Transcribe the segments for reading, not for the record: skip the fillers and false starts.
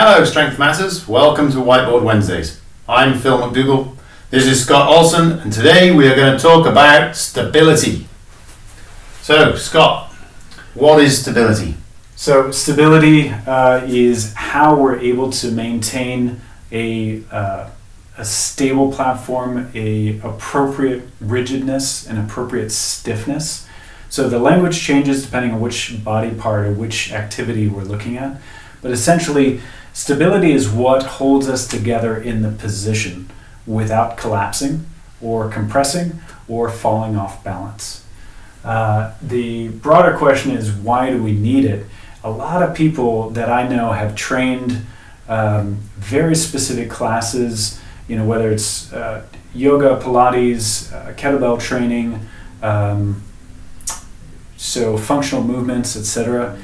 Hello Strength Masters, welcome to Whiteboard Wednesdays. I'm Phil McDougall, this is Scott Olson, and today we are going to talk about stability. So Scott, what is stability? So stability is how we're able to maintain a stable platform, a appropriate rigidness, and appropriate stiffness. So the language changes depending on which body part or which activity we're looking at. But essentially, stability is what holds us together in the position without collapsing or compressing or falling off balance. The broader question is, why do we need it? A lot of people that I know have trained very specific classes, whether it's yoga, Pilates, kettlebell training, so functional movements, etc.,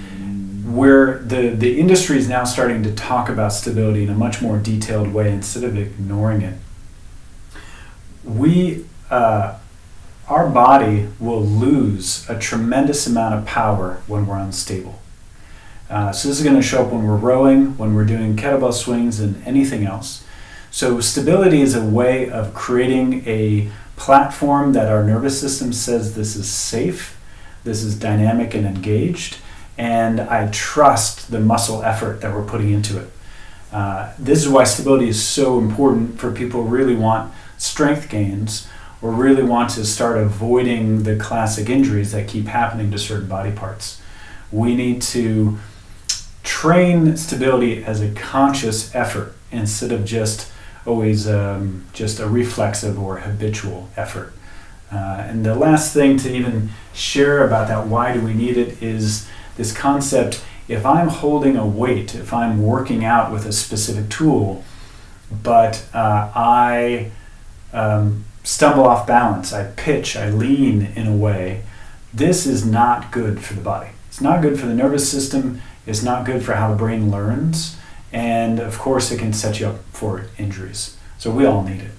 where the industry is now starting to talk about stability in a much more detailed way instead of ignoring it. Our body will lose a tremendous amount of power when we're unstable. So this is going to show up when we're rowing, when we're doing kettlebell swings, and anything else. So stability is a way of creating a platform that our nervous system says this is safe, this is dynamic and engaged, and I trust the muscle effort that we're putting into it. This is why stability is so important for people who really want strength gains or really want to start avoiding the classic injuries that keep happening to certain body parts. We need to train stability as a conscious effort instead of just always just a reflexive or habitual effort. And the last thing to even share about that, why do we need it, is this concept: if I'm holding a weight, if I'm working out with a specific tool, but I stumble off balance, I pitch, I lean in a way, this is not good for the body. It's not good for the nervous system, it's not good for how the brain learns, and of course it can set you up for injuries. So we all need it.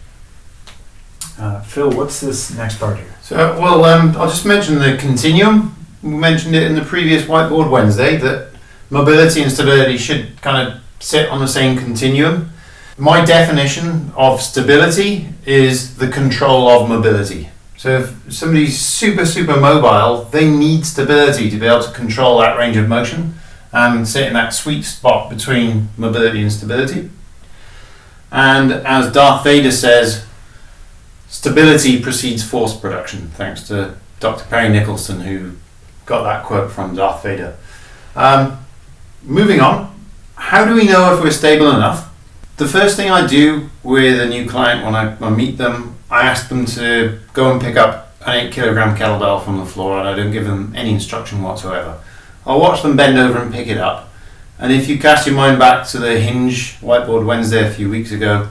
Phil, what's this next part here? So, I'll just mention the continuum. We mentioned it in the previous Whiteboard Wednesday that mobility and stability should kind of sit on the same continuum. My definition of stability is the control of mobility. So if somebody's super mobile, they need stability to be able to control that range of motion and sit in that sweet spot between mobility and stability. And as Darth Vader says, stability precedes force production, thanks to Dr. Perry Nicholson, who got that quote from Darth Vader. Moving on, how do we know if we're stable enough? The first thing I do with a new client when I meet them, I ask them to go and pick up an 8 kilogram kettlebell from the floor, and I don't give them any instruction whatsoever. I'll watch them bend over and pick it up. And if you cast your mind back to the hinge Whiteboard Wednesday a few weeks ago,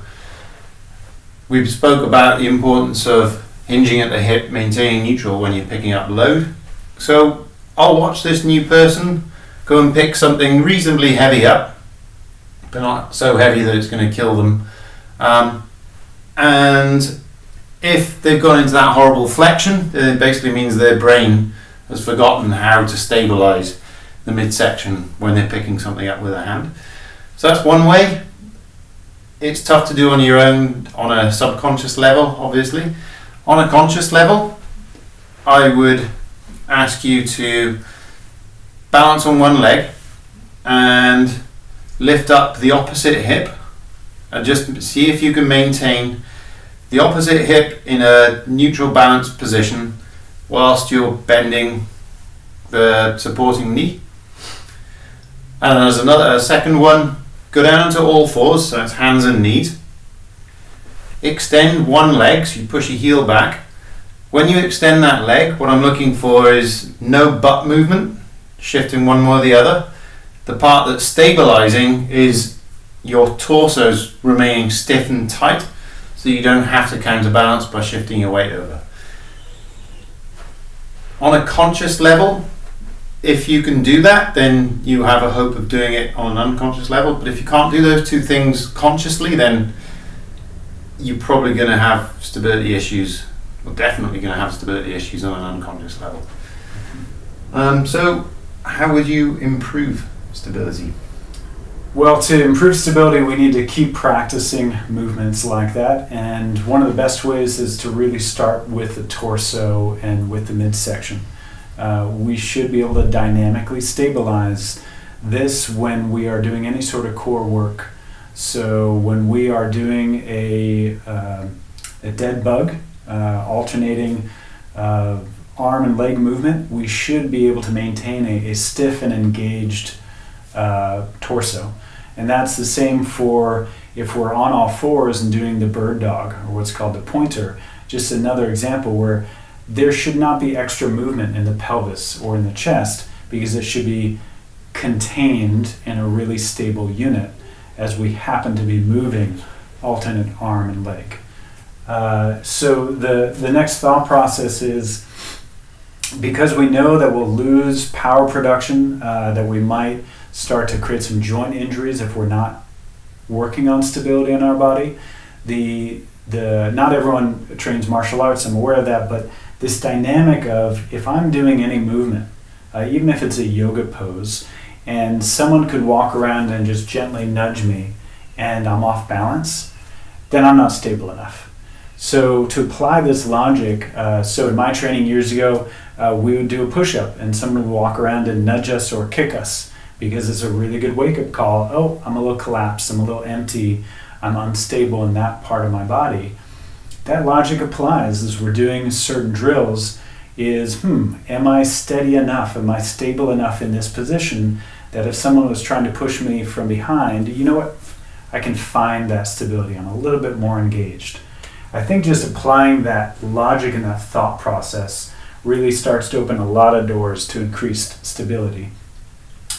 we spoke about the importance of hinging at the hip, maintaining neutral when you're picking up load. So I'll watch this new person go and pick something reasonably heavy up, but not so heavy that it's going to kill them. And if they've gone into that horrible flexion, then it basically means their brain has forgotten how to stabilize the midsection when they're picking something up with a hand. So that's one way. It's tough to do on your own on a subconscious level, obviously. On a conscious level, I would ask you to balance on one leg and lift up the opposite hip and just see if you can maintain the opposite hip in a neutral balanced position whilst you're bending the supporting knee. And there's a second one, go down onto all fours, so that's hands and knees. Extend one leg, so you push your heel back. When you extend that leg, what I'm looking for is no butt movement, shifting one way or the other. The part that's stabilizing is your torso's remaining stiff and tight, so you don't have to counterbalance by shifting your weight over. On a conscious level, if you can do that, then you have a hope of doing it on an unconscious level. But if you can't do those two things consciously, then you're probably going to have stability issues, or definitely going to have stability issues on an unconscious level. So how would you improve stability? Well, to improve stability, we need to keep practicing movements like that. And one of the best ways is to really start with the torso and with the midsection. We should be able to dynamically stabilize this when we are doing any sort of core work. So when we are doing a dead bug, alternating arm and leg movement, we should be able to maintain a stiff and engaged torso. And that's the same for if we're on all fours and doing the bird dog, or what's called the pointer. Just another example where there should not be extra movement in the pelvis or in the chest, because it should be contained in a really stable unit as we happen to be moving alternate arm and leg. So the next thought process is, because we know that we'll lose power production, that we might start to create some joint injuries if we're not working on stability in our body. Not everyone trains martial arts, I'm aware of that, but this dynamic of, if I'm doing any movement, even if it's a yoga pose, and someone could walk around and just gently nudge me and I'm off balance, then I'm not stable enough. So to apply this logic, so in my training years ago, we would do a push-up and someone would walk around and nudge us or kick us, because it's a really good wake-up call. Oh, I'm a little collapsed, I'm a little empty, I'm unstable in that part of my body. That logic applies as we're doing certain drills is, am I steady enough? Am I stable enough in this position that if someone was trying to push me from behind, you know what? I can find that stability. I'm a little bit more engaged. I think just applying that logic and that thought process really starts to open a lot of doors to increased stability.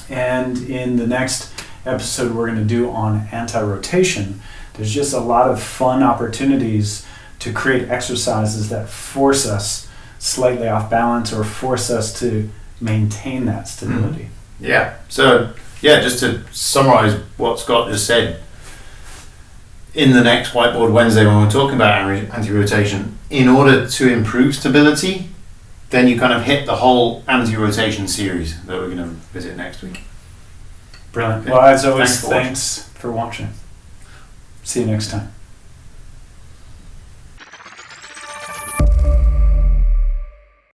And in the next episode we're going to do on anti-rotation, there's just a lot of fun opportunities to create exercises that force us slightly off balance or force us to maintain that stability. Yeah. So, just to summarize what Scott just said, in the next Whiteboard Wednesday, when we're talking about anti-rotation, in order to improve stability, then you kind of hit the whole anti-rotation series that we're going to visit next week. Brilliant. Well, as always, thanks for watching. See you next time.